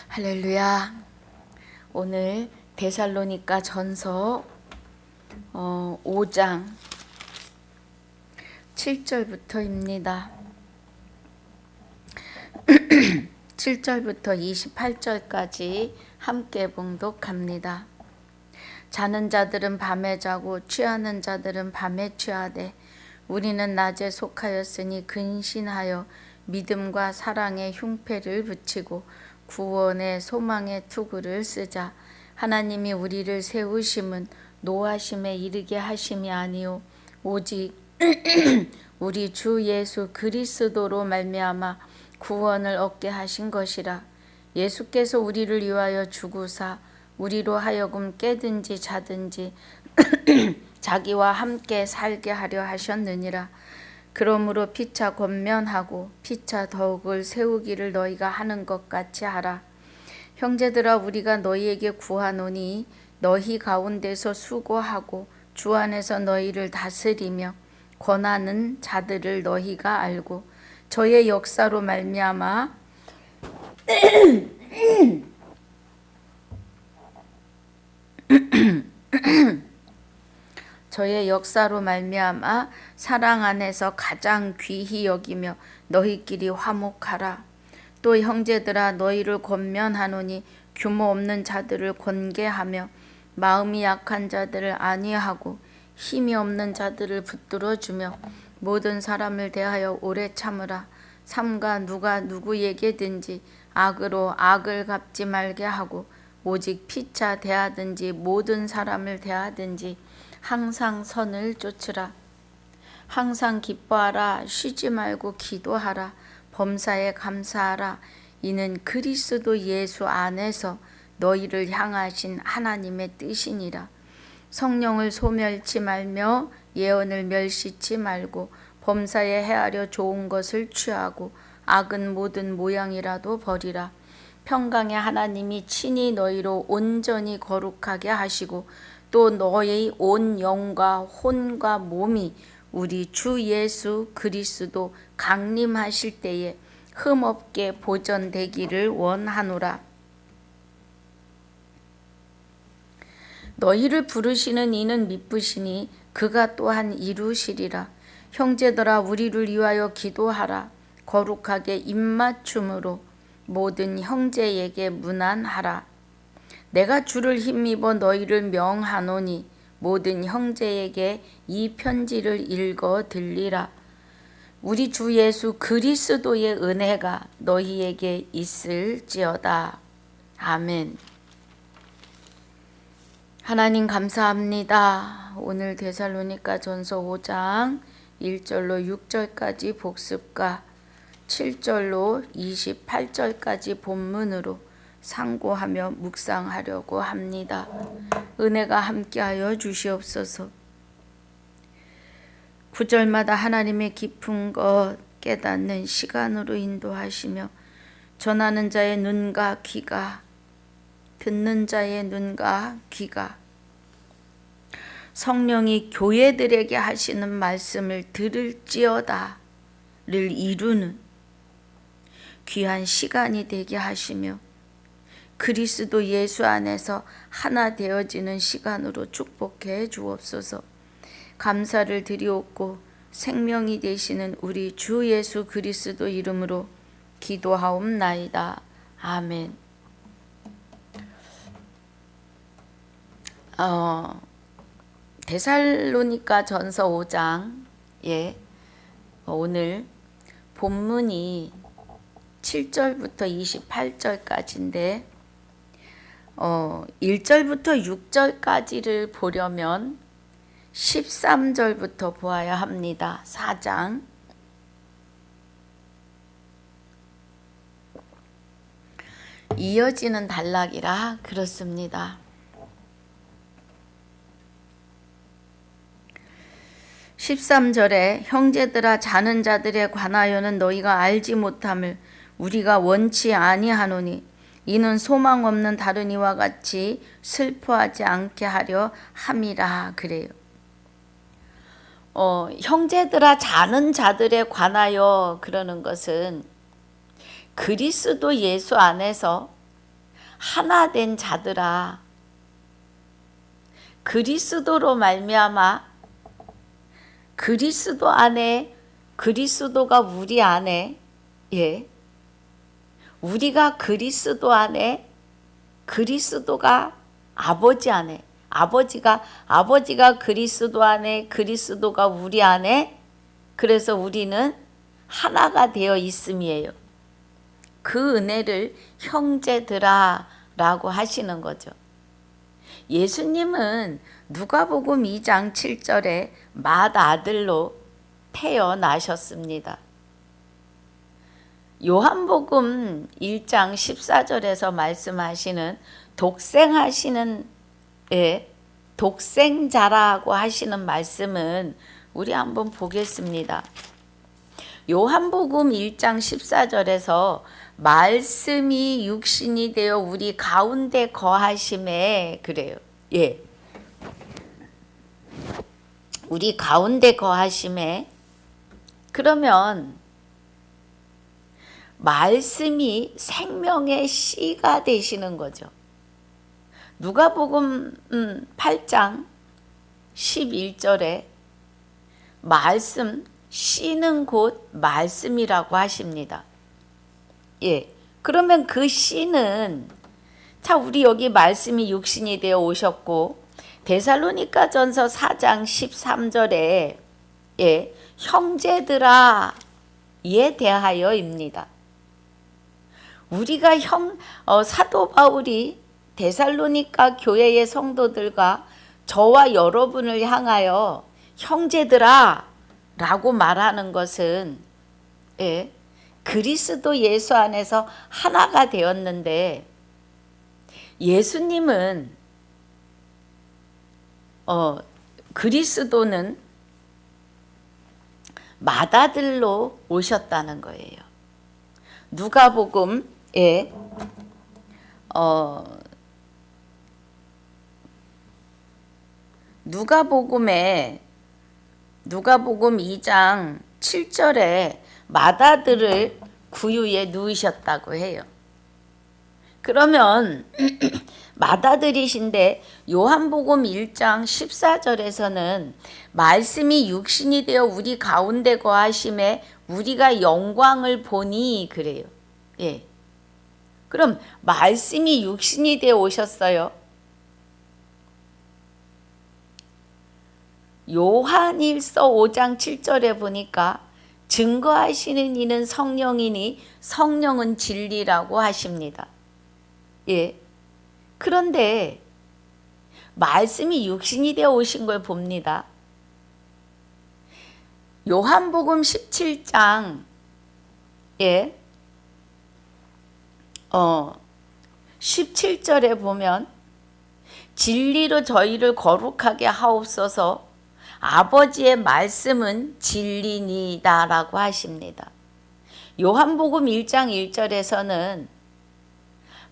할렐루야. 오늘 데살로니가 전서 5장 7절부터입니다. 7절부터 28절까지 함께 봉독합니다. 자는 자들은 밤에 자고 취하는 자들은 밤에 취하되 우리는 낮에 속하였으니 근신하여 믿음과 사랑의 흉패를 붙이고 구원의 소망의 투구를 쓰자. 하나님이 우리를 세우심은 노하심에 이르게 하심이 아니요 오직 우리 주 예수 그리스도로 말미암아 구원을 얻게 하신 것이라. 예수께서 우리를 위하여 죽으사 우리로 하여금 깨든지 자든지 자기와 함께 살게 하려 하셨느니라. 그러므로 피차 권면하고 피차 더욱을 세우기를 너희가 하는 것 같이 하라. 형제들아, 우리가 너희에게 구하노니 너희 가운데서 수고하고 주 안에서 너희를 다스리며 권하는 자들을 너희가 알고 저의 역사로 말미암아 저의 역사로 말미암아 사랑 안에서 가장 귀히 여기며 너희끼리 화목하라. 또 형제들아, 너희를 권면하노니 규모 없는 자들을 권계하며 마음이 약한 자들을 안위하고 힘이 없는 자들을 붙들어주며 모든 사람을 대하여 오래 참으라. 삼가 누가 누구에게든지 악으로 악을 갚지 말게 하고 오직 피차 대하든지 모든 사람을 대하든지 항상 선을 쫓으라. 항상 기뻐하라. 쉬지 말고 기도하라. 범사에 감사하라. 이는 그리스도 예수 안에서 너희를 향하신 하나님의 뜻이니라. 성령을 소멸치 말며 예언을 멸시치 말고 범사에 헤아려 좋은 것을 취하고 악은 모든 모양이라도 버리라. 평강의 하나님이 친히 너희로 온전히 거룩하게 하시고 또 너희 온 영과 혼과 몸이 우리 주 예수 그리스도 강림하실 때에 흠없게 보존되기를 원하노라. 너희를 부르시는 이는 미쁘시니 그가 또한 이루시리라. 형제들아, 우리를 위하여 기도하라. 거룩하게 입맞춤으로 모든 형제에게 문안하라. 내가 주를 힘입어 너희를 명하노니 모든 형제에게 이 편지를 읽어 들리라. 우리 주 예수 그리스도의 은혜가 너희에게 있을지어다. 아멘. 하나님 감사합니다. 오늘 데살로니가 전서 5장 1절로 6절까지 복습과 7절로 28절까지 본문으로 상고하며 묵상하려고 합니다. 은혜가 함께하여 주시옵소서. 9절마다 하나님의 깊은 것 깨닫는 시간으로 인도하시며 전하는 자의 눈과 귀가, 듣는 자의 눈과 귀가 성령이 교회들에게 하시는 말씀을 들을지어다를 이루는 귀한 시간이 되게 하시며 그리스도 예수 안에서 하나 되어지는 시간으로 축복해 주옵소서. 감사를 드리옵고 생명이 되시는 우리 주 예수 그리스도 이름으로 기도하옵나이다. 아멘. 데살로니가 전서 5장에 오늘 본문이 7절부터 28절까지인데 1절부터 6절까지를 보려면 13절부터 보아야 합니다. 4장 이어지는 단락이라 그렇습니다. 13절에 형제들아, 자는 자들에 관하여는 너희가 알지 못함을 우리가 원치 아니하노니 이는 소망 없는 다른 이와 같이 슬퍼하지 않게 하려 함이라. 그래요. 형제들아, 자는 자들에 관하여 그러는 것은 그리스도 예수 안에서 하나 된 자들아, 그리스도로 말미암아 그리스도 안에, 그리스도가 우리 안에, 우리가 그리스도 안에, 그리스도가 아버지 안에, 아버지가 그리스도 안에, 그리스도가 우리 안에, 그래서 우리는 하나가 되어 있음이에요. 그 은혜를 형제들아 라고 하시는 거죠. 예수님은 누가복음 2장 7절에 맏아들로 태어나셨습니다. 요한복음 1장 14절에서 말씀하시는 독생자라고 하시는 말씀은 우리 한번 보겠습니다. 요한복음 1장 14절에서 말씀이 육신이 되어 우리 가운데 거하심에, 그래요. 우리 가운데 거하심에, 그러면 말씀이 생명의 씨가 되시는 거죠. 누가복음 8장 11절에 말씀, 씨는 곧 말씀이라고 하십니다. 그러면 그 씨는, 자, 우리 여기 말씀이 육신이 되어 오셨고, 데살로니가전서 4장 13절에 형제들아 에 대하여입니다. 우리가 사도 바울이 데살로니가 교회의 성도들과 저와 여러분을 향하여 형제들아 라고 말하는 것은 그리스도 예수 안에서 하나가 되었는데, 예수님은 그리스도는 맏아들로 오셨다는 거예요. 누가복음 2장 7절에 맏아들을 구유에 누이셨다고 해요. 그러면 맏아들이신데 요한복음 1장 14절에서는 말씀이 육신이 되어 우리 가운데 거하심에 우리가 영광을 보니, 그래요. 그럼 말씀이 육신이 되어 오셨어요. 요한일서 5장 7절에 보니까 증거하시는 이는 성령이니 성령은 진리라고 하십니다. 그런데 말씀이 육신이 되어 오신 걸 봅니다. 요한복음 17장 17절에 보면 진리로 저희를 거룩하게 하옵소서, 아버지의 말씀은 진리니이다 라고 하십니다. 요한복음 1장 1절에서는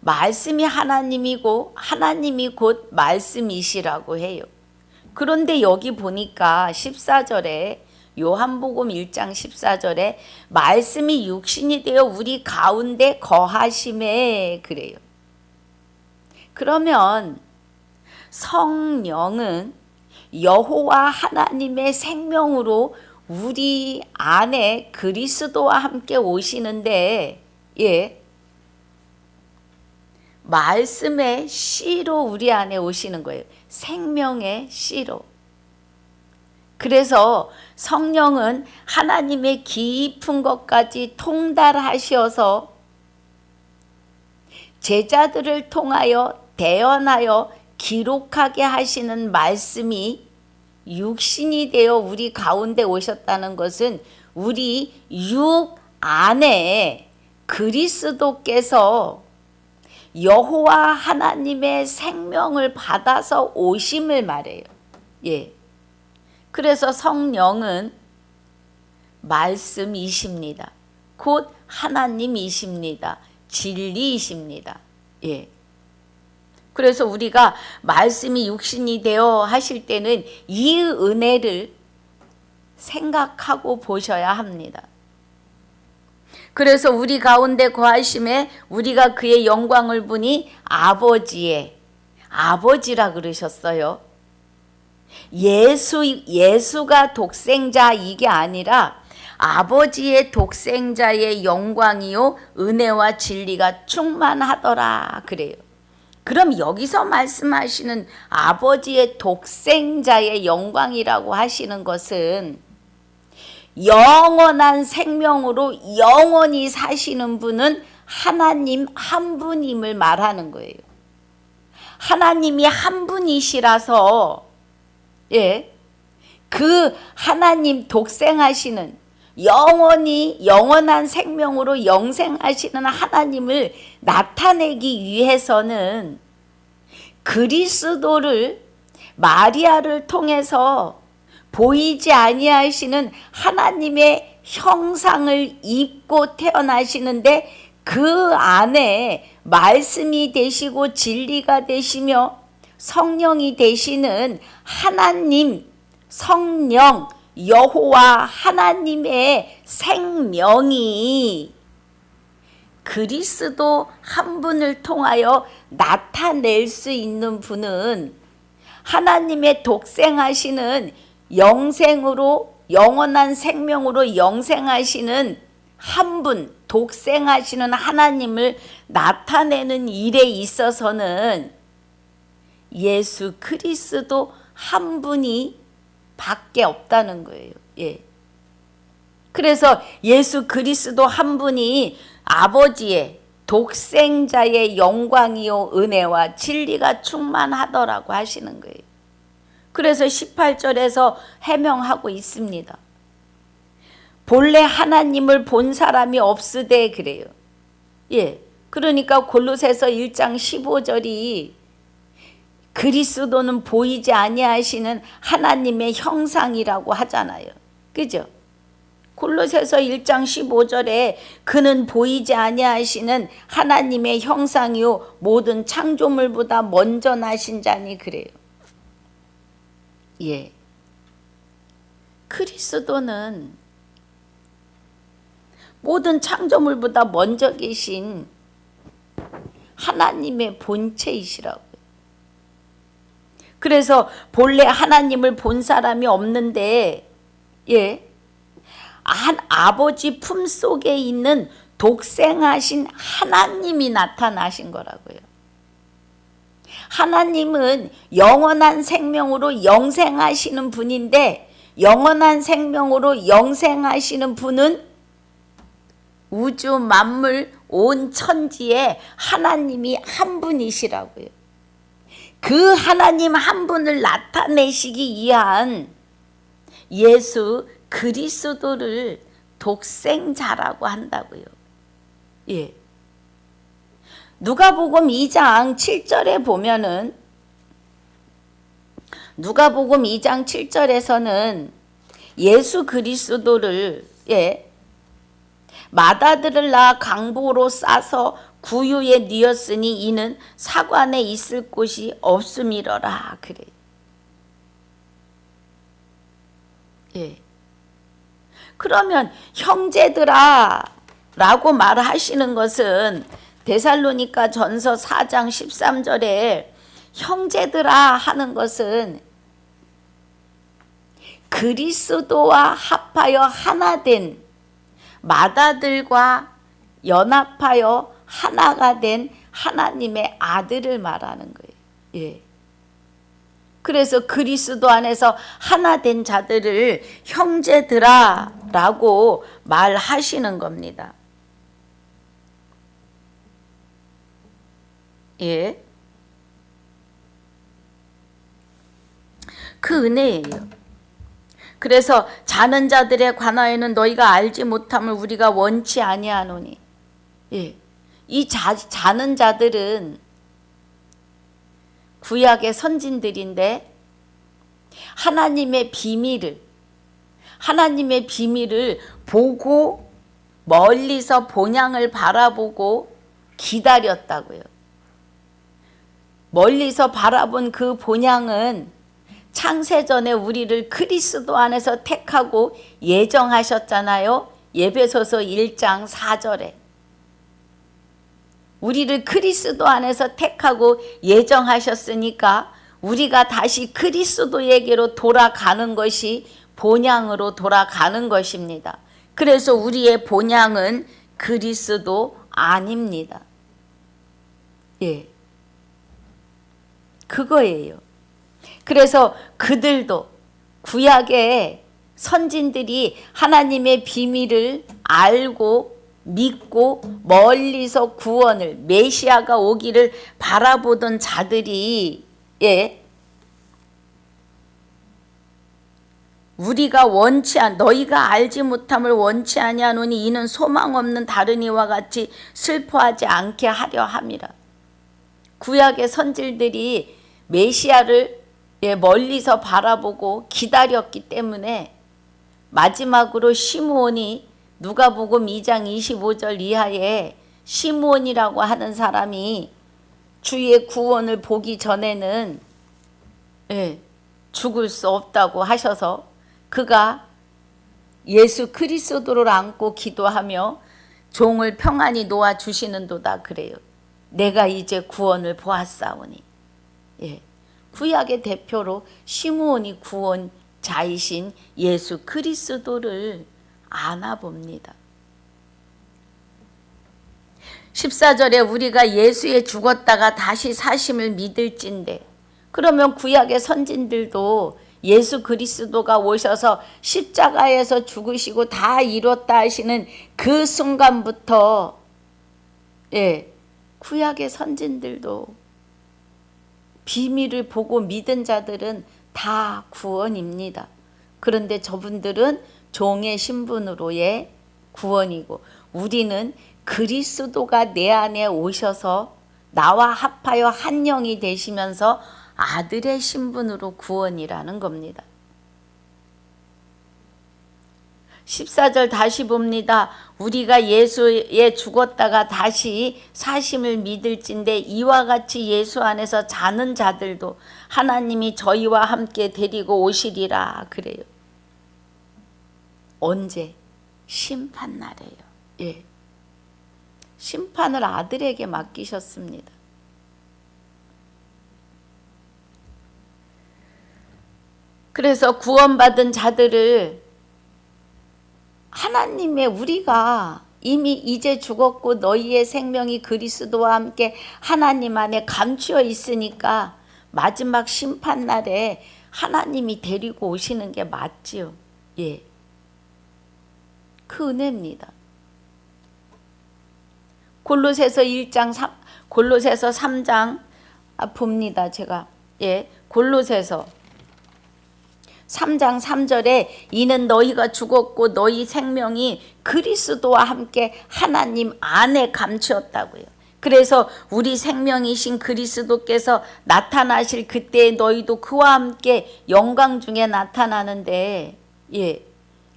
말씀이 하나님이고 하나님이 곧 말씀이시라고 해요. 그런데 여기 보니까 14절에, 요한복음 1장 14절에 말씀이 육신이 되어 우리 가운데 거하심에, 그래요. 그러면 성령은 여호와 하나님의 생명으로 우리 안에 그리스도와 함께 오시는데, 말씀의 씨로 우리 안에 오시는 거예요. 생명의 씨로. 그래서 성령은 하나님의 깊은 것까지 통달하셔서 제자들을 통하여 대언하여 기록하게 하시는 말씀이 육신이 되어 우리 가운데 오셨다는 것은 우리 육 안에 그리스도께서 여호와 하나님의 생명을 받아서 오심을 말해요. 그래서 성령은 말씀이십니다. 곧 하나님이십니다. 진리이십니다. 그래서 우리가 말씀이 육신이 되어 하실 때는 이 은혜를 생각하고 보셔야 합니다. 그래서 우리 가운데 거하심에 우리가 그의 영광을 보니 아버지라 그러셨어요. 예수가 독생자 이게 아니라 아버지의 독생자의 영광이요 은혜와 진리가 충만하더라 그래요. 그럼 여기서 말씀하시는 아버지의 독생자의 영광이라고 하시는 것은 영원한 생명으로 영원히 사시는 분은 하나님 한 분임을 말하는 거예요. 하나님이 한 분이시라서 그 하나님 독생하시는 영원한 생명으로 영생하시는 하나님을 나타내기 위해서는 그리스도를 마리아를 통해서 보이지 아니하시는 하나님의 형상을 입고 태어나시는데 그 안에 말씀이 되시고 진리가 되시며 성령이 되시는 하나님 성령 여호와 하나님의 생명이 그리스도 한 분을 통하여 나타낼 수 있는 분은 하나님의 독생하시는 영생으로 영원한 생명으로 영생하시는 한 분, 독생하시는 하나님을 나타내는 일에 있어서는 예수 그리스도 한 분이 밖에 없다는 거예요. 그래서 예수 그리스도 한 분이 아버지의 독생자의 영광이요 은혜와 진리가 충만하더라고 하시는 거예요. 그래서 18절에서 해명하고 있습니다. 본래 하나님을 본 사람이 없으되 그래요. 그러니까 골로새서 1장 15절이 그리스도는 보이지 아니하시는 하나님의 형상이라고 하잖아요. 그죠? 골로새서 1장 15절에 그는 보이지 아니하시는 하나님의 형상이요 모든 창조물보다 먼저 나신 자니 그래요. 그리스도는 모든 창조물보다 먼저 계신 하나님의 본체이시라고요. 그래서 본래 하나님을 본 사람이 없는데 한 아버지 품속에 있는 독생하신 하나님이 나타나신 거라고요. 하나님은 영원한 생명으로 영생하시는 분인데 영원한 생명으로 영생하시는 분은 우주 만물 온 천지에 하나님이 한 분이시라고요. 그 하나님 한 분을 나타내시기 위한 예수 그리스도를 독생자라고 한다고요. 누가복음 2장 7절에 보면은 누가복음 2장 7절에서는 예수 그리스도를 맏아들을 낳아 강보로 싸서 구유에 뉘었으니 이는 사관에 있을 곳이 없음이러라 그래. 그러면 형제들아 라고 말하시는 것은 데살로니가 전서 4장 13절에 형제들아 하는 것은 그리스도와 합하여 하나 된 맏아들과 연합하여 하나가 된 하나님의 아들을 말하는 거예요. 그래서 그리스도 안에서 하나 된 자들을 형제들아 라고 말하시는 겁니다. 그 은혜예요. 그래서 자는 자들에 관하여는 너희가 알지 못함을 우리가 원치 아니하노니 이 자는 자들은 구약의 선진들인데 하나님의 비밀을 보고 멀리서 본향을 바라보고 기다렸다고요. 멀리서 바라본 그 본향은 창세전에 우리를 그리스도 안에서 택하고 예정하셨잖아요. 에베소서 1장 4절에 우리를 그리스도 안에서 택하고 예정하셨으니까 우리가 다시 그리스도에게로 돌아가는 것이 본향으로 돌아가는 것입니다. 그래서 우리의 본향은 그리스도 아닙니다. 예, 그거예요. 그래서 그들도 구약의 선진들이 하나님의 비밀을 알고 믿고 멀리서 구원을 메시아가 오기를 바라보던 자들이 우리가 너희가 알지 못함을 원치 아니하노니 이는 소망 없는 다른 이와 같이 슬퍼하지 않게 하려 함이라. 구약의 선질들이 메시아를 멀리서 바라보고 기다렸기 때문에 마지막으로 시므온이 누가복음 2장 25절 이하에 시므온이라고 하는 사람이 주의 구원을 보기 전에는 죽을 수 없다고 하셔서 그가 예수 그리스도를 안고 기도하며 종을 평안히 놓아주시는도다 그래요. 내가 이제 구원을 보았사오니. 구약의 대표로 시므온이 구원자이신 예수 그리스도를 안아봅니다. 14절에 우리가 예수에 죽었다가 다시 사심을 믿을진대. 그러면 구약의 선진들도 예수 그리스도가 오셔서 십자가에서 죽으시고 다 이뤘다 하시는 그 순간부터 구약의 선진들도 비밀을 보고 믿은 자들은 다 구원입니다. 그런데 저분들은 종의 신분으로의 구원이고 우리는 그리스도가 내 안에 오셔서 나와 합하여 한 영이 되시면서 아들의 신분으로 구원이라는 겁니다. 14절 다시 봅니다. 우리가 예수에 죽었다가 다시 사심을 믿을진대 이와 같이 예수 안에서 자는 자들도 하나님이 저희와 함께 데리고 오시리라 그래요. 언제? 심판날에요. 심판을 아들에게 맡기셨습니다. 그래서 구원받은 자들을 하나님의 우리가 이미 이제 죽었고 너희의 생명이 그리스도와 함께 하나님 안에 감추어 있으니까 마지막 심판날에 하나님이 데리고 오시는 게 맞지요. 그 은혜입니다. 골로새서 3장 봅니다. 제가 골로새서 3장 3절에 이는 너희가 죽었고 너희 생명이 그리스도와 함께 하나님 안에 감추었다고요. 그래서 우리 생명이신 그리스도께서 나타나실 그때 너희도 그와 함께 영광 중에 나타나는데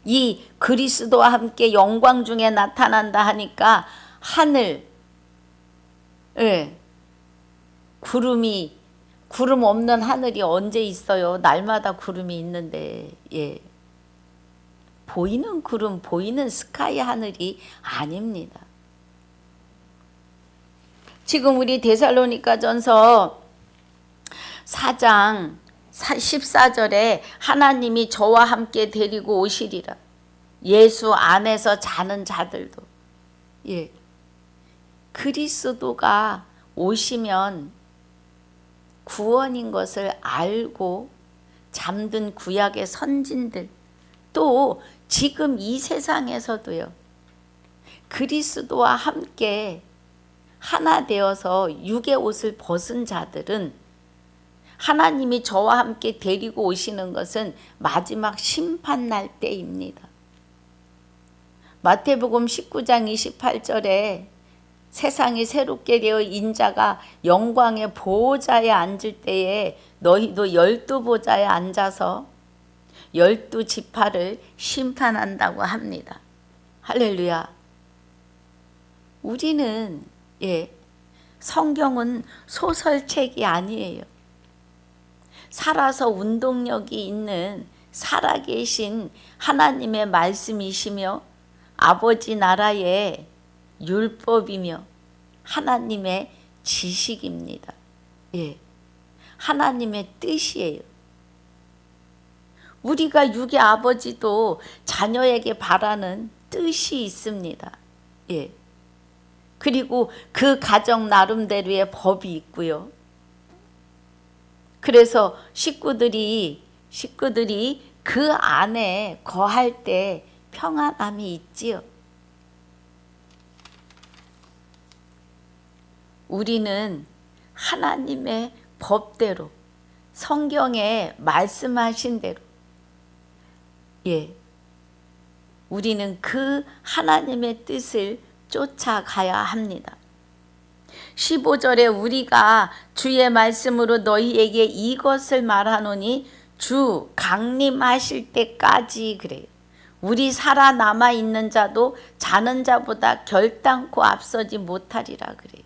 이 그리스도와 함께 영광 중에 나타난다 하니까 하늘 구름 없는 하늘이 언제 있어요? 날마다 구름이 있는데 보이는 구름, 보이는 스카이 하늘이 아닙니다. 지금 우리 데살로니가전서 4장 14절에 하나님이 저와 함께 데리고 오시리라. 예수 안에서 자는 자들도 그리스도가 오시면 구원인 것을 알고 잠든 구약의 선진들 또 지금 이 세상에서도요 그리스도와 함께 하나 되어서 육의 옷을 벗은 자들은 하나님이 저와 함께 데리고 오시는 것은 마지막 심판날 때입니다. 마태복음 19장 28절에 세상이 새롭게 되어 인자가 영광의 보좌에 앉을 때에 너희도 12보좌에 앉아서 12지파를 심판한다고 합니다. 할렐루야. 우리는 성경은 소설책이 아니에요. 살아서 운동력이 있는 살아계신 하나님의 말씀이시며 아버지 나라의 율법이며 하나님의 지식입니다. 예, 하나님의 뜻이에요. 우리가 육의 아버지도 자녀에게 바라는 뜻이 있습니다. 예. 그리고 그 가정 나름대로의 법이 있고요. 그래서 식구들이 그 안에 거할 때 평안함이 있지요. 우리는 하나님의 법대로 성경에 말씀하신 대로 우리는 그 하나님의 뜻을 쫓아가야 합니다. 15절에 우리가 주의 말씀으로 너희에게 이것을 말하노니 주 강림하실 때까지 그래요. 우리 살아남아 있는 자도 자는 자보다 결단코 앞서지 못하리라 그래요.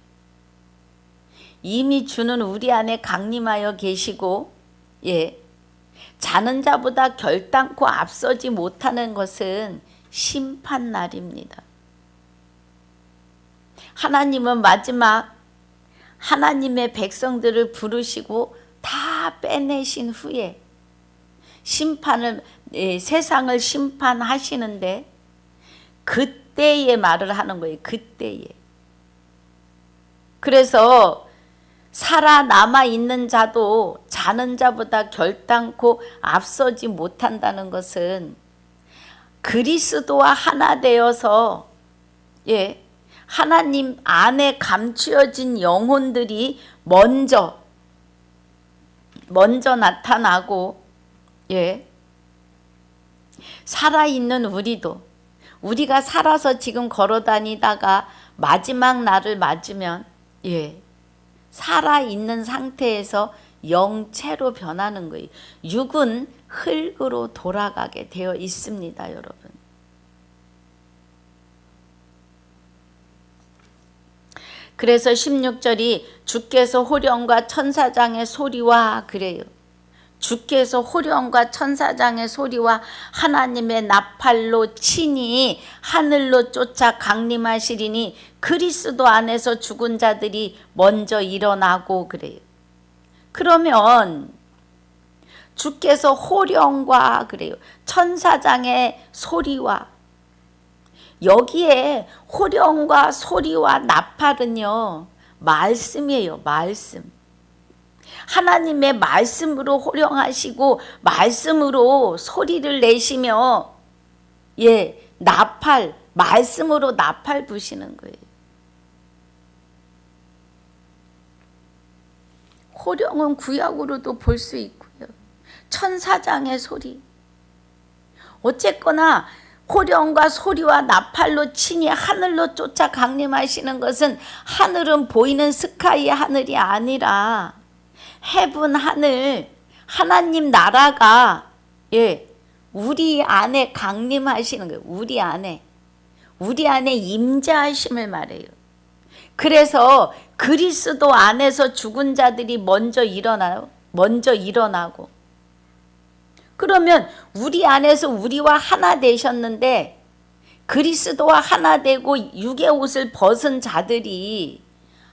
이미 주는 우리 안에 강림하여 계시고 자는 자보다 결단코 앞서지 못하는 것은 심판날입니다. 하나님은 마지막 하나님의 백성들을 부르시고 다 빼내신 후에 세상을 심판하시는데 그때의 말을 하는 거예요. 그때에. 그래서 살아남아 있는 자도 자는 자보다 결단코 앞서지 못한다는 것은 그리스도와 하나 되어서 하나님 안에 감추어진 영혼들이 먼저 나타나고 살아있는 우리가 살아서 지금 걸어다니다가 마지막 날을 맞으면 살아있는 상태에서 영체로 변하는 거예요. 육은 흙으로 돌아가게 되어 있습니다, 여러분. 그래서 16절이 주께서 호령과 천사장의 소리와 그래요. 주께서 호령과 천사장의 소리와 하나님의 나팔로 친히 하늘로 쫓아 강림하시리니 그리스도 안에서 죽은 자들이 먼저 일어나고 그래요. 그러면 주께서 호령과 그래요. 천사장의 소리와 여기에 호령과 소리와 나팔은요. 말씀이에요. 말씀. 하나님의 말씀으로 호령하시고 말씀으로 소리를 내시며 나팔 말씀으로 나팔 부시는 거예요. 호령은 구약으로도 볼 수 있고요. 천사장의 소리. 어쨌거나 호령과 소리와 나팔로 친히 하늘로 쫓아 강림하시는 것은 하늘은 보이는 스카이 하늘이 아니라 헤븐 하늘 하나님 나라가 우리 안에 강림하시는 거예요. 우리 안에 임재하심을 말해요. 그래서 그리스도 안에서 죽은 자들이 먼저 일어나고 그러면 우리 안에서 우리와 하나 되셨는데 그리스도와 하나 되고 육의 옷을 벗은 자들이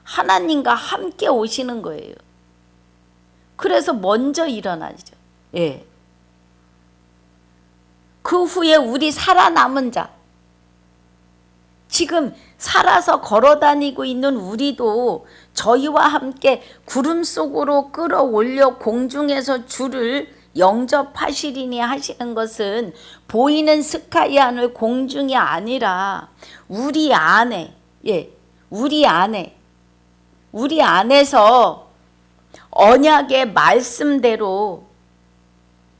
하나님과 함께 오시는 거예요. 그래서 먼저 일어나죠. 그 후에 우리 살아남은 자, 지금 살아서 걸어다니고 있는 우리도 저희와 함께 구름 속으로 끌어올려 공중에서 주를 영접하시리니 하시는 것은 보이는 스카이 하늘 공중이 아니라 우리 안에서 언약의 말씀대로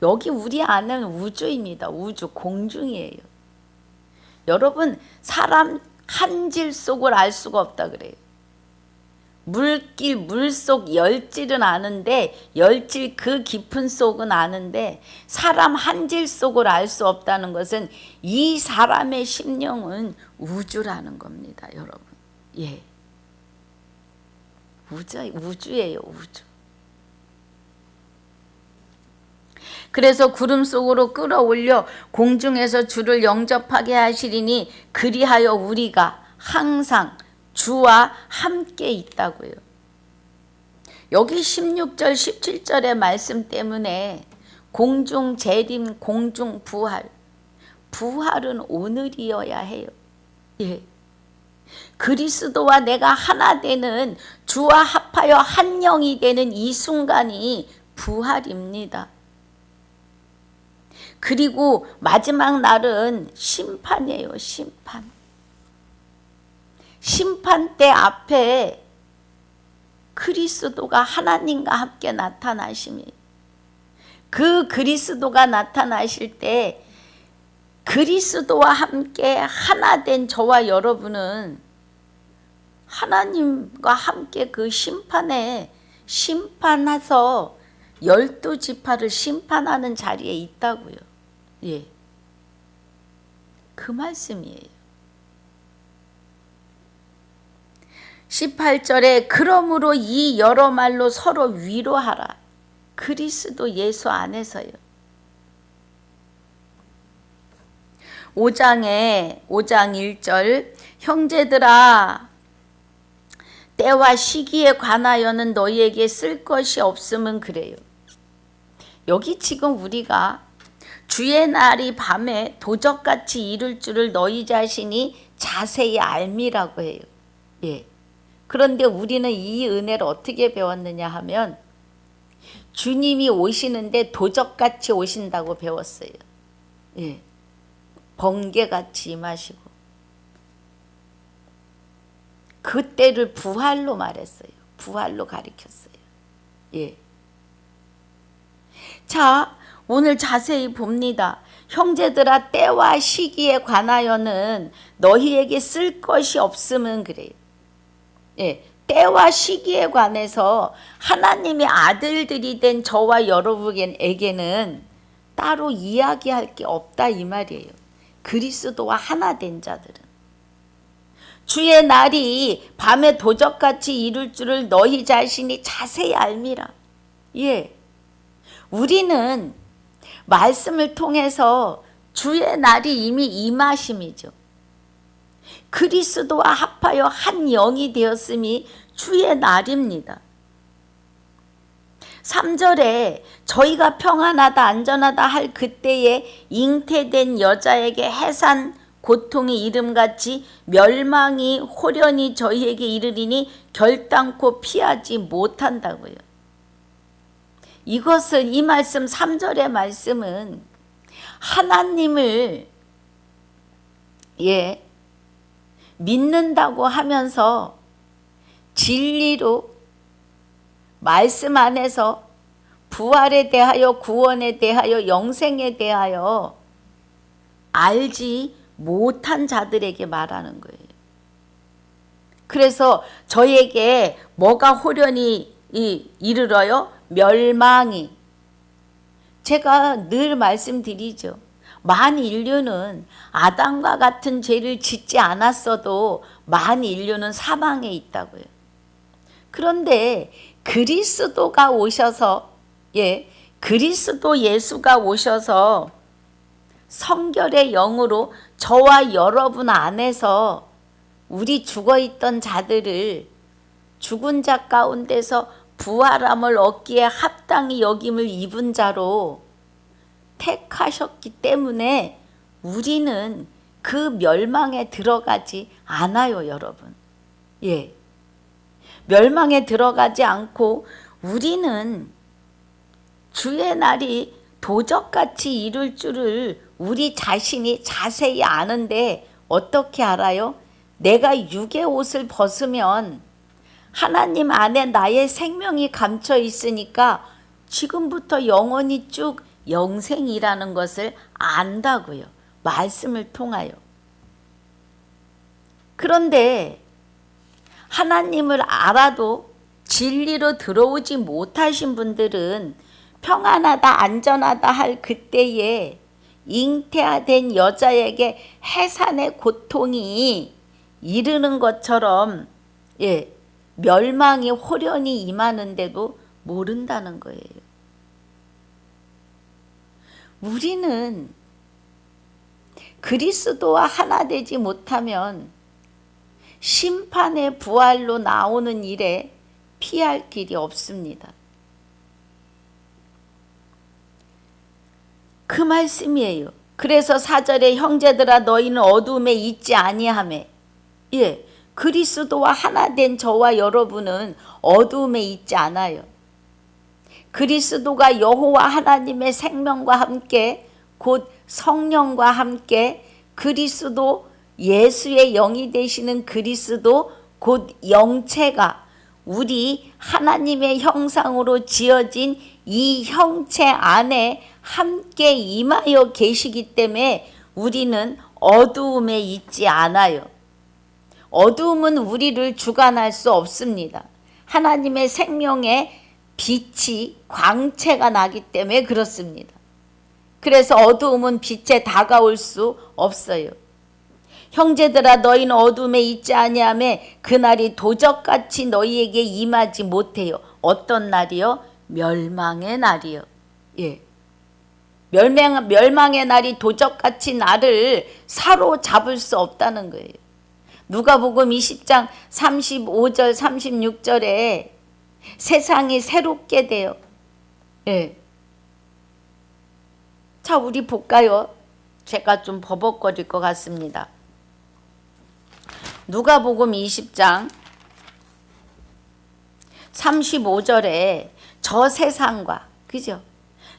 여기 우리 안은 우주입니다. 우주 공중이에요. 여러분 사람 한 질 속을 알 수가 없다 그래요. 물길 물속 열질은 아는데 열질 그 깊은 속은 아는데 사람 한 질 속을 알 수 없다는 것은 이 사람의 심령은 우주라는 겁니다. 여러분. 우주예요. 우주. 그래서 구름 속으로 끌어올려 공중에서 주를 영접하게 하시리니 그리하여 우리가 항상 주와 함께 있다고요. 여기 16절 17절의 말씀 때문에 공중 재림, 공중 부활, 부활은 오늘이어야 해요. 예. 그리스도와 내가 하나 되는, 주와 합하여 한 영이 되는 이 순간이 부활입니다. 그리고 마지막 날은 심판이에요. 심판 때 앞에 그리스도가 하나님과 함께 나타나심이, 그 그리스도가 나타나실 때 그리스도와 함께 하나 된 저와 여러분은 하나님과 함께 그 심판해서 12지파를 심판하는 자리에 있다고요. 예. 그 말씀이에요. 18절에 그러므로 이 여러 말로 서로 위로하라. 그리스도 예수 안에서요. 5장 1절 형제들아 때와 시기에 관하여는 너희에게 쓸 것이 없음은 그래요. 여기 지금 우리가 주의 날이 밤에 도적같이 이룰 줄을 너희 자신이 자세히 알미라고 해요. 예. 그런데 우리는 이 은혜를 어떻게 배웠느냐 하면 주님이 오시는데 도적같이 오신다고 배웠어요. 예. 번개같이 임하시고 그때를 부활로 말했어요. 부활로 가리켰어요. 예. 자, 오늘 자세히 봅니다. 형제들아 때와 시기에 관하여는 너희에게 쓸 것이 없음은 그래요. 예, 때와 시기에 관해서 하나님의 아들들이 된 저와 여러분에게는 따로 이야기할 게 없다 이 말이에요. 그리스도와 하나 된 자들은. 주의 날이 밤에 도적같이 이룰 줄을 너희 자신이 자세히 알미라. 예, 우리는 말씀을 통해서 주의 날이 이미 임하심이죠. 그리스도와 합하여 한 영이 되었음이 주의 날입니다. 3절에 저희가 평안하다 안전하다 할 그때에 잉태된 여자에게 해산 고통이 이름같이 멸망이 호련히 저희에게 이르리니 결단코 피하지 못한다고요. 이것은 이 말씀 3절의 말씀은 하나님을 믿는다고 하면서 진리로 말씀 안에서 부활에 대하여 구원에 대하여 영생에 대하여 알지 못한 자들에게 말하는 거예요. 그래서 저에게 뭐가 호련히 이르러요? 멸망이. 제가 늘 말씀드리죠. 만인류는 아담과 같은 죄를 짓지 않았어도 만인류는 사망에 있다고요. 그런데 그리스도가 오셔서 그리스도 예수가 오셔서 성결의 영으로 저와 여러분 안에서 우리 죽어있던 자들을 죽은 자 가운데서 부활함을 얻기에 합당히 여김을 입은 자로 택하셨기 때문에 우리는 그 멸망에 들어가지 않아요, 여러분. 예. 멸망에 들어가지 않고 우리는 주의 날이 도적같이 이룰 줄을 우리 자신이 자세히 아는데 어떻게 알아요? 내가 육의 옷을 벗으면 하나님 안에 나의 생명이 감춰 있으니까 지금부터 영원히 쭉 영생이라는 것을 안다고요. 말씀을 통하여. 그런데 하나님을 알아도 진리로 들어오지 못하신 분들은 평안하다 안전하다 할 그때에 잉태된 여자에게 해산의 고통이 이르는 것처럼 멸망이 호련히 임하는데도 모른다는 거예요. 우리는 그리스도와 하나 되지 못하면 심판의 부활로 나오는 일에 피할 길이 없습니다. 그 말씀이에요. 그래서 4절에 형제들아 너희는 어두움에 있지 아니하매, 그리스도와 하나 된 저와 여러분은 어두움에 있지 않아요. 그리스도가 여호와 하나님의 생명과 함께 곧 성령과 함께 그리스도 예수의 영이 되시는 그리스도 곧 영체가 우리 하나님의 형상으로 지어진 이 형체 안에 함께 임하여 계시기 때문에 우리는 어두움에 있지 않아요. 어두움은 우리를 주관할 수 없습니다. 하나님의 생명의 빛이 광채가 나기 때문에 그렇습니다. 그래서 어두움은 빛에 다가올 수 없어요. 형제들아 너희는 어둠에 있지 아니하며 그날이 도적같이 너희에게 임하지 못해요. 어떤 날이요? 멸망의 날이요. 멸망의 날이 도적같이 나를 사로잡을 수 없다는 거예요. 누가복음 20장 35절 36절에 세상이 새롭게 돼요. 자, 우리 볼까요? 제가 좀 버벅거릴 것 같습니다. 누가복음 20장 35절에 저 세상과, 그죠?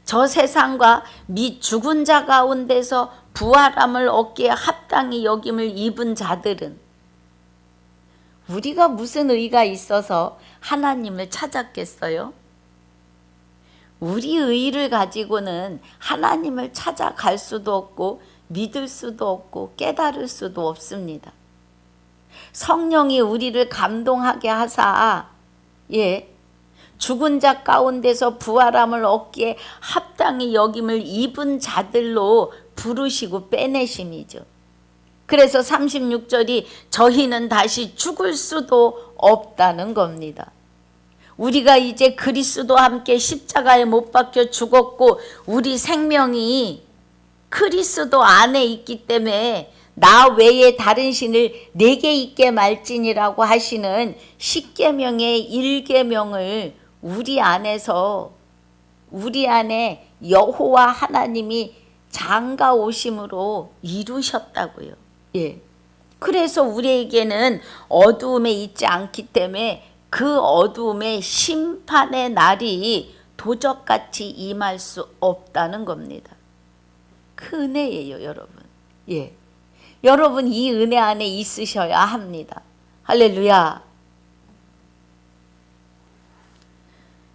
저 세상과 및 죽은 자 가운데서 부활함을 얻기에 합당히 여김을 입은 자들은, 우리가 무슨 의가 있어서 하나님을 찾았겠어요? 우리 의를 가지고는 하나님을 찾아갈 수도 없고 믿을 수도 없고 깨달을 수도 없습니다. 성령이 우리를 감동하게 하사 죽은 자 가운데서 부활함을 얻기에 합당히 여김을 입은 자들로 부르시고 빼내심이죠. 그래서 36절이 저희는 다시 죽을 수도 없다는 겁니다. 우리가 이제 그리스도와 함께 십자가에 못 박혀 죽었고 우리 생명이 그리스도 안에 있기 때문에 나 외에 다른 신을 내게 있게 말지니라고 하시는 십계명의 1계명을 우리 안에서, 우리 안에 여호와 하나님이 장가 오심으로 이루셨다고요. 그래서 우리에게는 어두움에 있지 않기 때문에 그 어두움에 심판의 날이 도적같이 임할 수 없다는 겁니다. 그 은혜예요, 여러분. 여러분 이 은혜 안에 있으셔야 합니다. 할렐루야.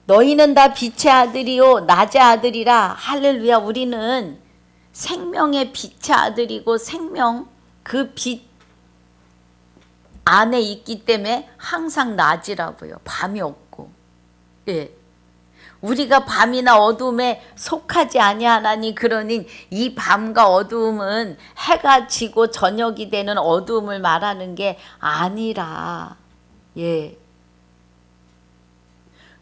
너희는 다 빛의 아들이요 낮의 아들이라. 할렐루야. 우리는 생명의 빛의 아들이고 생명 그 빛 안에 있기 때문에 항상 낮이라고요. 밤이 없고. 우리가 밤이나 어둠에 속하지 아니하나니 그러니 이 밤과 어두움은 해가 지고 저녁이 되는 어두움을 말하는 게 아니라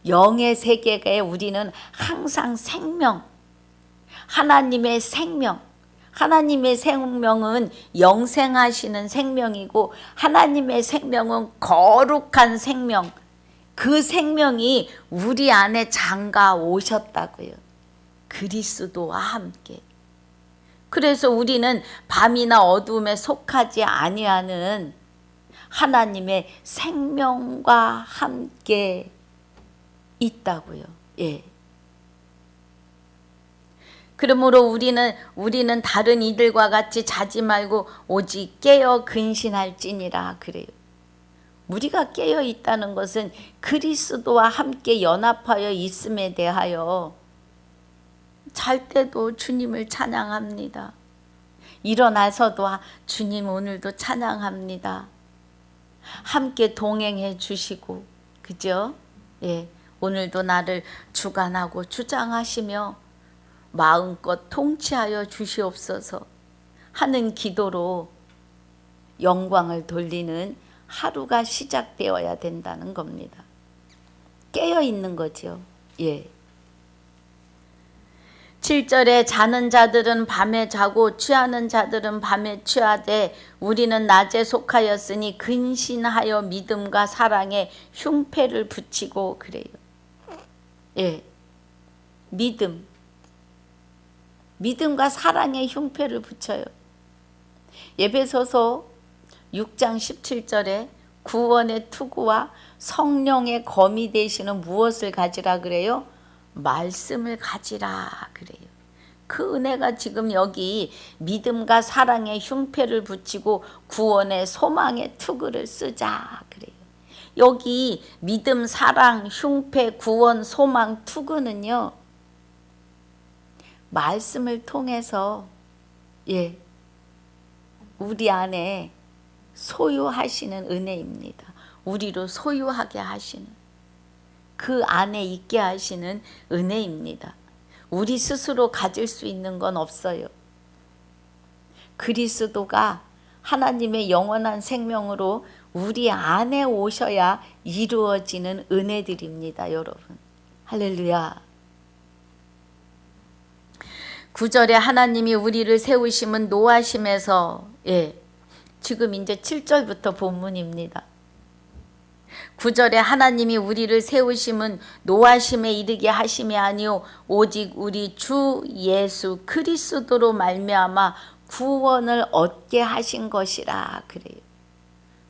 영의 세계에 우리는 항상 생명, 하나님의 생명, 하나님의 생명은 영생하시는 생명이고 하나님의 생명은 거룩한 생명, 그 생명이 우리 안에 장가 오셨다고요. 그리스도와 함께. 그래서 우리는 밤이나 어두움에 속하지 아니하는 하나님의 생명과 함께 있다고요. 그러므로 우리는 다른 이들과 같이 자지 말고 오직 깨어 근신할지니라 그래요. 우리가 깨어 있다는 것은 그리스도와 함께 연합하여 있음에 대하여 잘 때도 주님을 찬양합니다. 일어나서도 주님 오늘도 찬양합니다. 함께 동행해 주시고, 그죠? 오늘도 나를 주관하고 주장하시며 마음껏 통치하여 주시옵소서 하는 기도로 영광을 돌리는 하루가 시작되어야 된다는 겁니다. 깨어 있는 거죠. 17절에 자는 자들은 밤에 자고 취하는 자들은 밤에 취하되 우리는 낮에 속하였으니 근신하여 믿음과 사랑에 흉패를 붙이고 그래요. 예, 믿음과 사랑에 흉패를 붙여요. 에베소서 6장 17절에 구원의 투구와 성령의 검이 되시는 무엇을 가지라 그래요? 말씀을 가지라 그래요. 그 은혜가 지금 여기 믿음과 사랑의 흉패를 붙이고 구원의 소망의 투구를 쓰자 그래요. 여기 믿음, 사랑, 흉패, 구원, 소망, 투구는요, 말씀을 통해서 우리 안에 소유하시는 은혜입니다. 우리로 소유하게 하시는, 그 안에 있게 하시는 은혜입니다. 우리 스스로 가질 수 있는 건 없어요. 그리스도가 하나님의 영원한 생명으로 우리 안에 오셔야 이루어지는 은혜들입니다, 여러분. 할렐루야. 9절에 하나님이 우리를 세우심은 노하심에서, 지금 이제 7절부터 본문입니다. 9절에 하나님이 우리를 세우심은 노하심에 이르게 하심이 아니요 오직 우리 주 예수 그리스도로 말미암아 구원을 얻게 하신 것이라 그래요.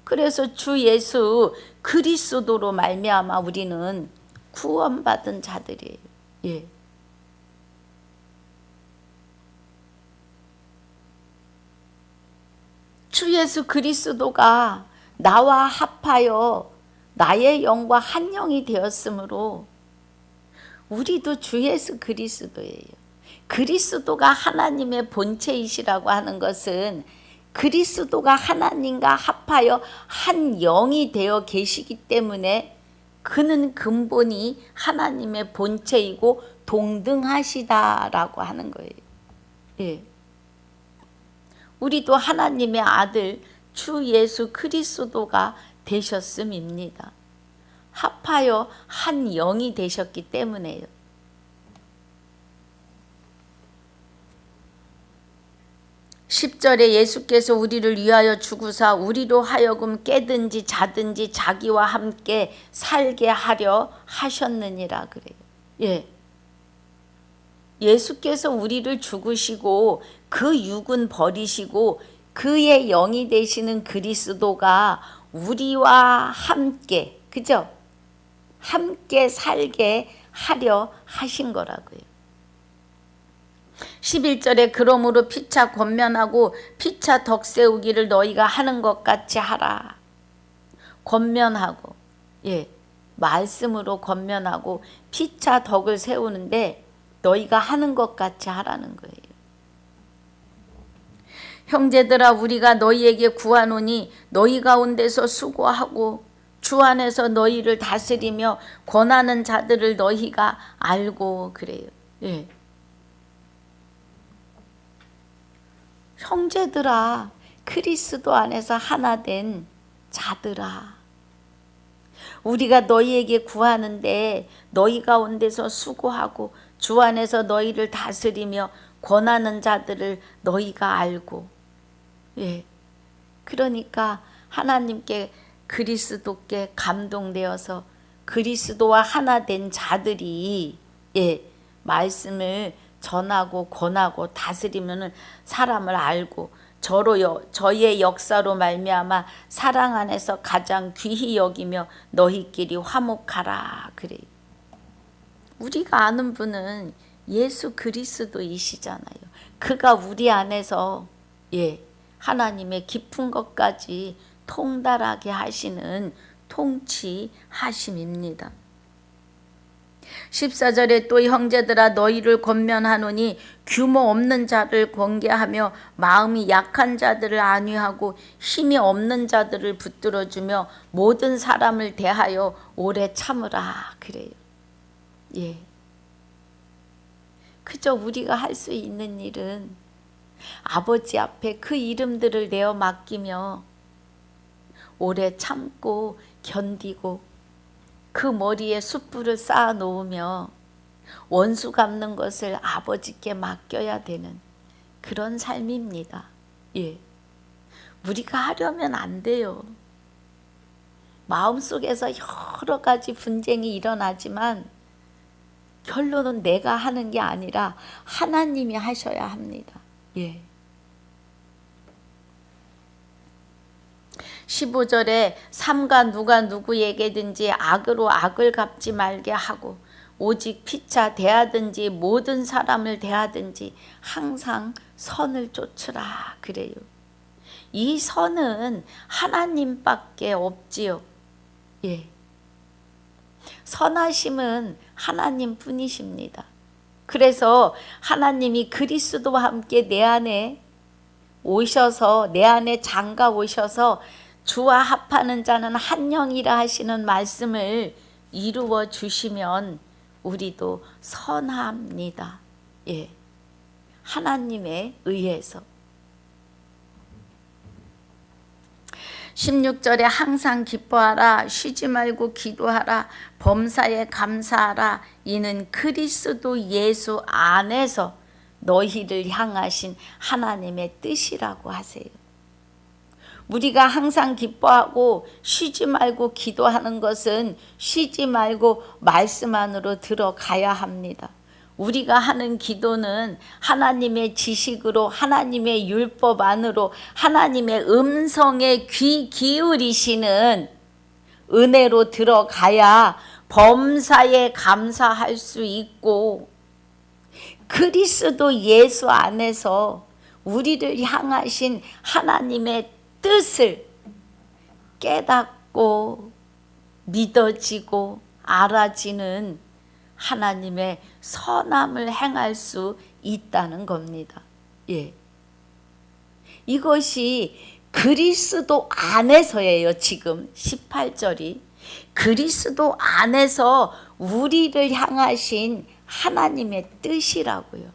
그래서 주 예수 그리스도로 말미암아 우리는 구원받은 자들이에요. 주 예수 그리스도가 나와 합하여 나의 영과 한 영이 되었으므로 우리도 주 예수 그리스도예요. 그리스도가 하나님의 본체이시라고 하는 것은 그리스도가 하나님과 합하여 한 영이 되어 계시기 때문에 그는 근본이 하나님의 본체이고 동등하시다라고 하는 거예요. 우리도 하나님의 아들 주 예수 그리스도가 되셨음입니다. 합하여 한 영이 되셨기 때문에요. 10절에 예수께서 우리를 위하여 죽으사 우리로 하여금 깨든지 자든지 자기와 함께 살게 하려 하셨느니라 그래요. 예수께서 우리를 죽으시고 그 육은 버리시고 그의 영이 되시는 그리스도가 우리와 함께, 그죠? 함께 살게 하려 하신 거라고요. 11절에 그러므로 피차 권면하고 피차 덕 세우기를 너희가 하는 것 같이 하라. 권면하고, 말씀으로 권면하고 피차 덕을 세우는데 너희가 하는 것 같이 하라는 거예요. 형제들아 우리가 너희에게 구하노니 너희 가운데서 수고하고 주 안에서 너희를 다스리며 권하는 자들을 너희가 알고 그래요. 형제들아 그리스도 안에서 하나 된 자들아 우리가 너희에게 구하는데 너희 가운데서 수고하고 주 안에서 너희를 다스리며 권하는 자들을 너희가 알고 그러니까 하나님께 그리스도께 감동되어서 그리스도와 하나 된 자들이 말씀을 전하고 권하고 다스리면은 사람을 알고 저의 역사로 말미암아 사랑 안에서 가장 귀히 여기며 너희끼리 화목하라 그래요. 우리가 아는 분은 예수 그리스도이시잖아요. 그가 우리 안에서 하나님의 깊은 것까지 통달하게 하시는 통치하심입니다. 14절에 또 형제들아 너희를 권면하노니 규모 없는 자를 권계하며 마음이 약한 자들을 안위하고 힘이 없는 자들을 붙들어주며 모든 사람을 대하여 오래 참으라 그래요. 그저 우리가 할 수 있는 일은 아버지 앞에 그 이름들을 내어 맡기며 오래 참고 견디고 그 머리에 숯불을 쌓아 놓으며 원수 갚는 것을 아버지께 맡겨야 되는 그런 삶입니다. 예. 우리가 하려면 안 돼요. 마음속에서 여러 가지 분쟁이 일어나지만 결론은 내가 하는 게 아니라 하나님이 하셔야 합니다. 예. 15절에 삼가 누가 누구에게든지 악으로 악을 갚지 말게 하고 오직 피차 대하든지 모든 사람을 대하든지 항상 선을 쫓으라 그래요. 이 선은 하나님밖에 없지요. 예. 선하심은 하나님 뿐이십니다. 그래서 하나님이 그리스도와 함께 내 안에 오셔서 내 안에 장가 오셔서 주와 합하는 자는 한 영이라 하시는 말씀을 이루어 주시면 우리도 선합니다. 예. 하나님에 의해서. 16절에 항상 기뻐하라 쉬지 말고 기도하라 범사에 감사하라 이는 그리스도 예수 안에서 너희를 향하신 하나님의 뜻이라고 하세요. 우리가 항상 기뻐하고 쉬지 말고 기도하는 것은 쉬지 말고 말씀 안으로 들어가야 합니다. 우리가 하는 기도는 하나님의 지식으로 하나님의 율법 안으로 하나님의 음성에 귀 기울이시는 은혜로 들어가야 범사에 감사할 수 있고 그리스도 예수 안에서 우리를 향하신 하나님의 뜻을 깨닫고 믿어지고 알아지는 하나님의 선함을 행할 수 있다는 겁니다. 예. 이것이 그리스도 안에서예요. 지금 18절이 그리스도 안에서 우리를 향하신 하나님의 뜻이라고요.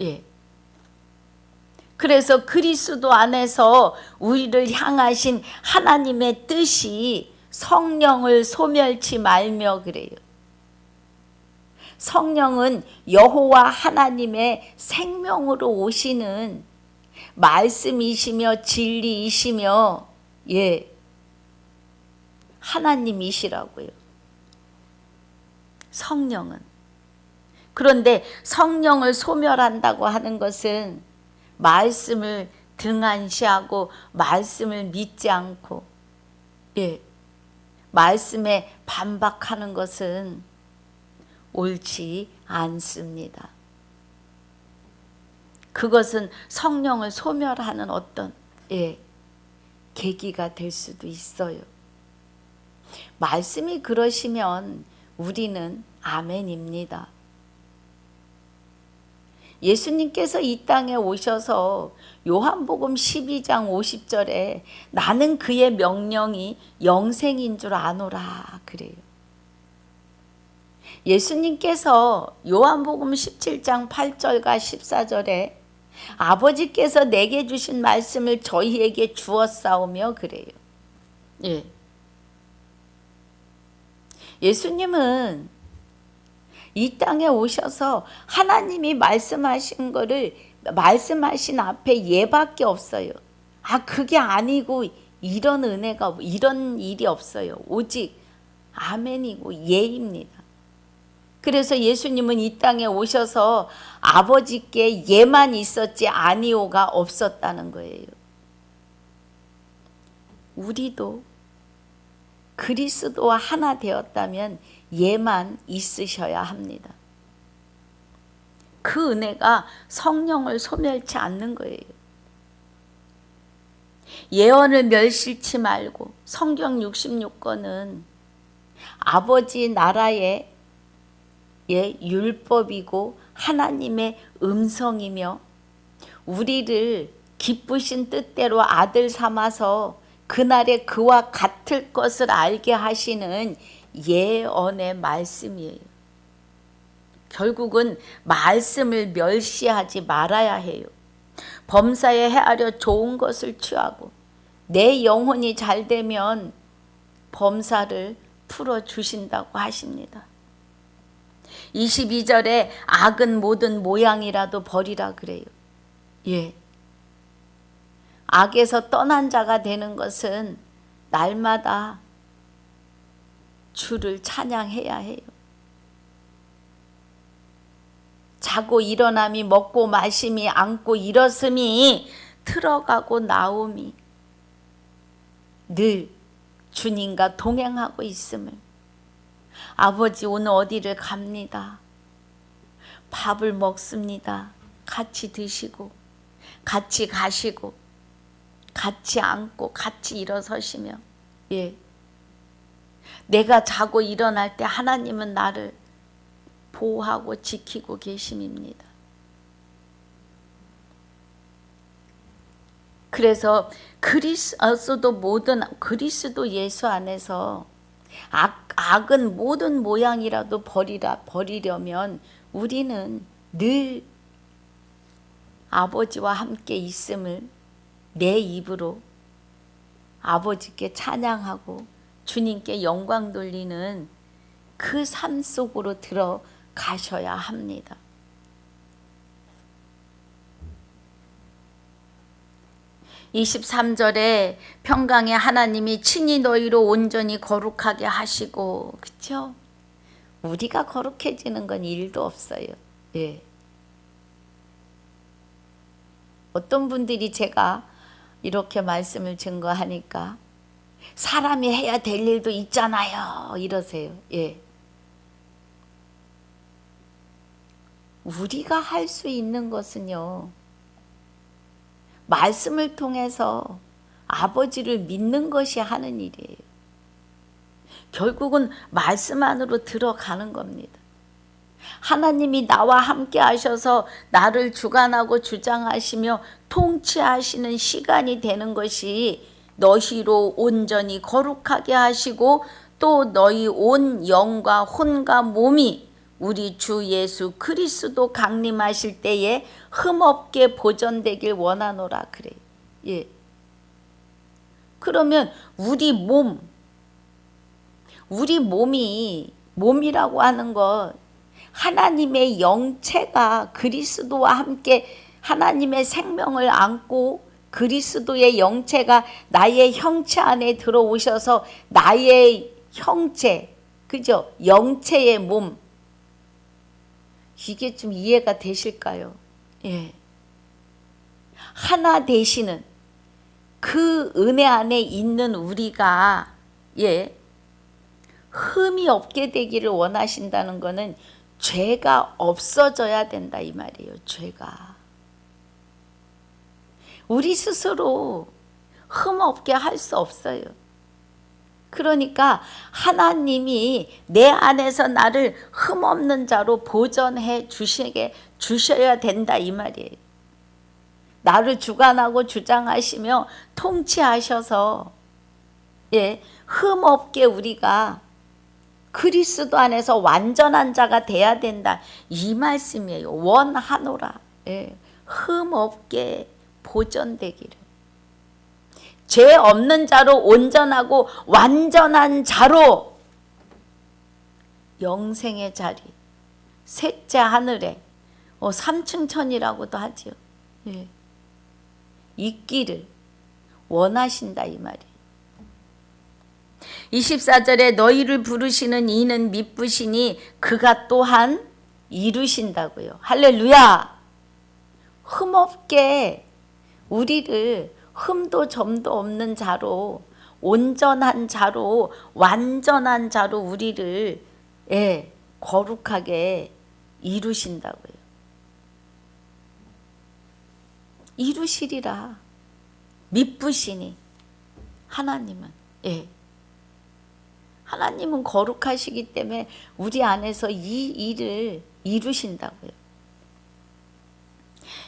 예. 그래서 그리스도 안에서 우리를 향하신 하나님의 뜻이 성령을 소멸치 말며 그래요. 성령은 여호와 하나님의 생명으로 오시는 말씀이시며 진리이시며 예 하나님이시라고요. 성령은. 그런데 성령을 소멸한다고 하는 것은 말씀을 등한시하고 말씀을 믿지 않고 예 말씀에 반박하는 것은 옳지 않습니다. 그것은 성령을 소멸하는 어떤 계기가 될 수도 있어요. 말씀이 그러시면 우리는 아멘입니다. 예수님께서 이 땅에 오셔서 요한복음 12장 50절에 나는 그의 명령이 영생인 줄 아노라 그래요. 예수님께서 요한복음 17장 8절과 14절에 아버지께서 내게 주신 말씀을 저희에게 주었사오며 그래요. 예. 예수님은 이 땅에 오셔서 하나님이 말씀하신 거를 말씀하신 앞에 예밖에 없어요. 그게 아니고 이런 은혜가 이런 일이 없어요. 오직 아멘이고 예입니다. 그래서 예수님은 이 땅에 오셔서 아버지께 예만 있었지 아니오가 없었다는 거예요. 우리도 그리스도와 하나 되었다면 예만 있으셔야 합니다. 그 은혜가 성령을 소멸치 않는 거예요. 예언을 멸시치 말고 성경 66권은 아버지 나라의 율법이고 하나님의 음성이며 우리를 기쁘신 뜻대로 아들 삼아서 그날에 그와 같을 것을 알게 하시는 예언의 말씀이에요. 결국은 말씀을 멸시하지 말아야 해요. 범사에 헤아려 좋은 것을 취하고 내 영혼이 잘 되면 범사를 풀어주신다고 하십니다. 22절에 악은 모든 모양이라도 버리라 그래요. 예. 악에서 떠난 자가 되는 것은 날마다 주를 찬양해야 해요. 자고 일어남이 먹고 마심이 앉고 일었음이 들어가고 나옴이 늘 주님과 동행하고 있음을, 아버지 오늘 어디를 갑니다. 밥을 먹습니다. 같이 드시고 같이 가시고 같이 앉고 같이 일어서시며, 예, 내가 자고 일어날 때 하나님은 나를 보호하고 지키고 계심입니다. 그래서 그리스도 모든 그리스도 예수 안에서 악은 모든 모양이라도 버리려면 우리는 늘 아버지와 함께 있음을 내 입으로 아버지께 찬양하고 주님께 영광 돌리는 그 삶 속으로 들어가셔야 합니다. (23절에) 평강의 하나님이 친히 너희로 온전히 거룩하게 하시고, 그렇죠? 우리가 거룩해지는 건 일도 없어요. 예. 어떤 분들이 제가 이렇게 말씀을 증거하니까 사람이 해야 될 일도 있잖아요 이러세요. 예. 우리가 할 수 있는 것은요, 말씀을 통해서 아버지를 믿는 것이 하는 일이에요. 결국은 말씀 안으로 들어가는 겁니다. 하나님이 나와 함께 하셔서 나를 주관하고 주장하시며 통치하시는 시간이 되는 것이 너희로 온전히 거룩하게 하시고 또 너희 온 영과 혼과 몸이 우리 주 예수 그리스도 강림하실 때에 흠없게 보존되길 원하노라 그래요. 예. 그러면 우리 몸이 몸이라고 하는 것, 하나님의 영체가 그리스도와 함께 하나님의 생명을 안고 그리스도의 영체가 나의 형체 안에 들어오셔서 나의 형체, 그죠? 영체의 몸, 이게 좀 이해가 되실까요? 예. 하나 되시는 그 은혜 안에 있는 우리가, 예, 흠이 없게 되기를 원하신다는 것은 죄가 없어져야 된다 이 말이에요. 죄가. 우리 스스로 흠 없게 할 수 없어요. 그러니까 하나님이 내 안에서 나를 흠 없는 자로 보존해 주셔야 된다 이 말이에요. 나를 주관하고 주장하시며 통치하셔서, 예, 흠 없게 우리가 그리스도 안에서 완전한 자가 돼야 된다 이 말씀이에요. 원하노라. 예, 흠 없게 보존되기를. 죄 없는 자로 온전하고 완전한 자로 영생의 자리, 셋째 하늘에, 삼층천이라고도 하지요. 예. 있기를 원하신다 이 말이에요. 24절에 너희를 부르시는 이는 미쁘시니 그가 또한 이루신다고요. 할렐루야. 흠없게 우리를 흠도 점도 없는 자로, 온전한 자로, 완전한 자로 우리를, 예, 거룩하게 이루신다고요. 이루시리라. 미쁘시니 하나님은, 예, 하나님은 거룩하시기 때문에 우리 안에서 이 일을 이루신다고요.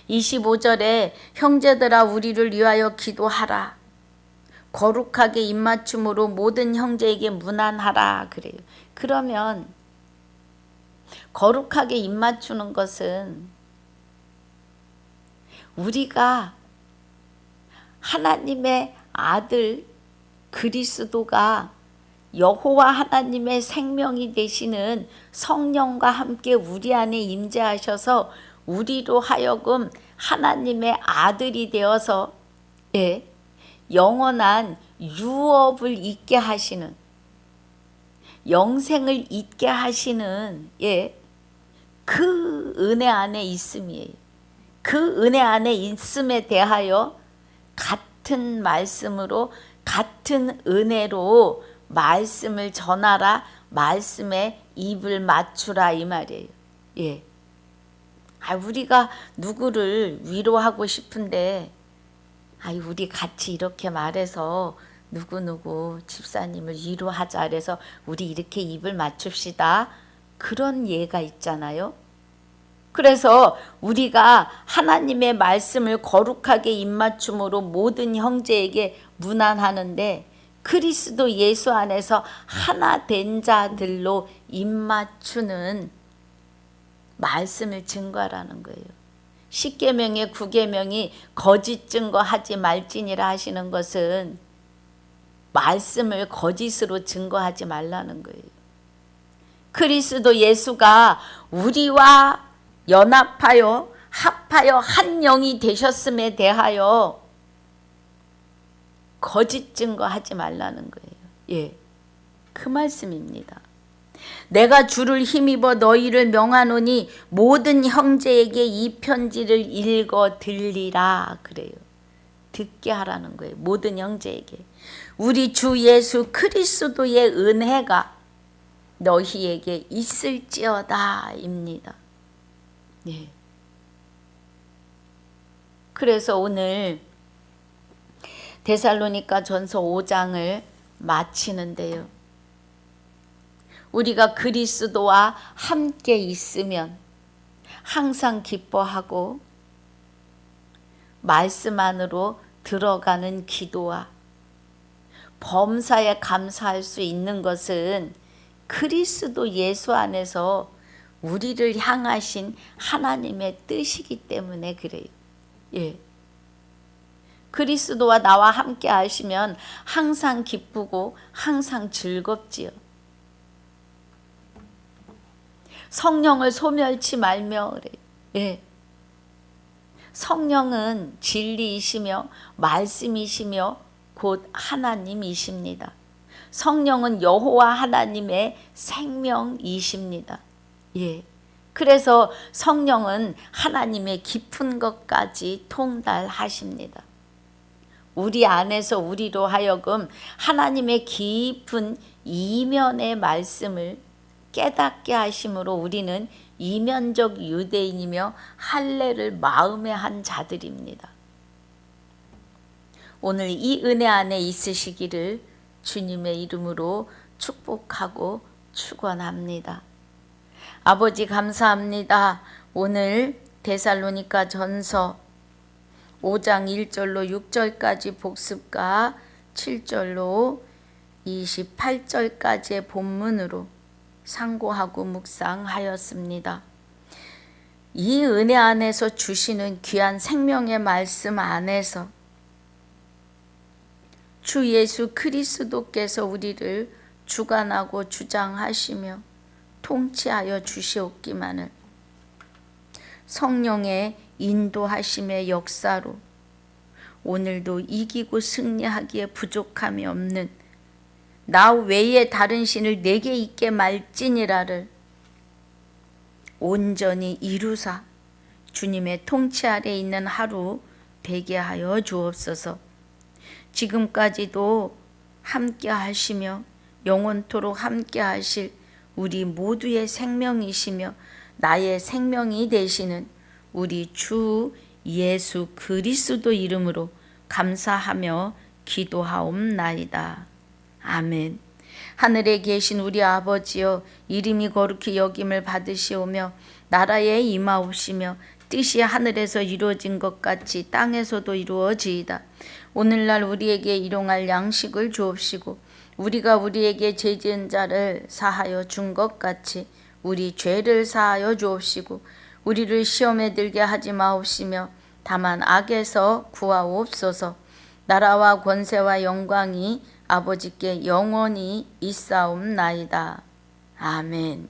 25절에 형제들아 우리를 위하여 기도하라. 거룩하게 입맞춤으로 모든 형제에게 문안하라 그래요. 그러면 거룩하게 입맞추는 것은 우리가 하나님의 아들 그리스도가 여호와 하나님의 생명이 되시는 성령과 함께 우리 안에 임재하셔서 우리로 하여금 하나님의 아들이 되어서 영원한 유업을 잊게 하시는, 영생을 잊게 하시는 그 은혜 안에 있음이에요. 그 은혜 안에 있음에 대하여 같은 말씀으로, 같은 은혜로 말씀을 전하라, 말씀에 입을 맞추라, 이 말이에요. 우리가 누구를 위로하고 싶은데 우리 같이 이렇게 말해서 누구누구 집사님을 위로하자, 그래서 우리 이렇게 입을 맞춥시다, 그런 예가 있잖아요. 그래서 우리가 하나님의 말씀을 거룩하게 입맞춤으로 모든 형제에게 문안하는데, 그리스도 예수 안에서 하나 된 자들로 입맞추는 말씀을 증거하라는 거예요. 10계명의 9계명이 거짓 증거하지 말지니라 하시는 것은 말씀을 거짓으로 증거하지 말라는 거예요. 그리스도 예수가 우리와 연합하여 합하여 한 영이 되셨음에 대하여 거짓 증거하지 말라는 거예요. 그 말씀입니다. 내가 주를 힘입어 너희를 명하노니 모든 형제에게 이 편지를 읽어 들리라, 그래요. 듣게 하라는 거예요. 모든 형제에게. 우리 주 예수 그리스도의 은혜가 너희에게 있을지어다, 입니다. 그래서 오늘 데살로니가 전서 5장을 마치는데요. 우리가 그리스도와 함께 있으면 항상 기뻐하고 말씀 안으로 들어가는 기도와 범사에 감사할 수 있는 것은 그리스도 예수 안에서 우리를 향하신 하나님의 뜻이기 때문에 그래요. 그리스도와 나와 함께 하시면 항상 기쁘고 항상 즐겁지요. 성령을 소멸치 말며 그래요. 성령은 진리이시며 말씀이시며 곧 하나님이십니다. 성령은 여호와 하나님의 생명이십니다. 그래서 성령은 하나님의 깊은 것까지 통달하십니다. 우리 안에서 우리로 하여금 하나님의 깊은 이면의 말씀을 깨닫게 하심으로 우리는 이면적 유대인이며 할례를 마음에 한 자들입니다. 오늘 이 은혜 안에 있으시기를 주님의 이름으로 축복하고 축원합니다. 아버지 감사합니다. 오늘 데살로니가 전서 5장 1절로 6절까지 복습과 7절로 28절까지의 본문으로 상고하고 묵상하였습니다. 이 은혜 안에서 주시는 귀한 생명의 말씀 안에서 주 예수 그리스도께서 우리를 주관하고 주장하시며 통치하여 주시옵기만을 성령의 인도하심의 역사로 오늘도 이기고 승리하기에 부족함이 없는 나 외에 다른 신을 내게 있게 말지니라를 온전히 이루사 주님의 통치 아래 있는 하루 되게 하여 주옵소서. 지금까지도 함께 하시며 영원토록 함께 하실 우리 모두의 생명이시며 나의 생명이 되시는 우리 주 예수 그리스도 이름으로 감사하며 기도하옵나이다. 아멘. 하늘에 계신 우리 아버지여, 이름이 거룩히 여김을 받으시오며 나라에 임하옵시며 뜻이 하늘에서 이루어진 것 같이 땅에서도 이루어지이다. 오늘날 우리에게 일용할 양식을 주옵시고 우리가 우리에게 죄 지은 자를 사하여 준 것 같이 우리 죄를 사하여 주옵시고 우리를 시험에 들게 하지 마옵시며 다만 악에서 구하옵소서. 나라와 권세와 영광이 아버지께 영원히 있사옵나이다. 아멘.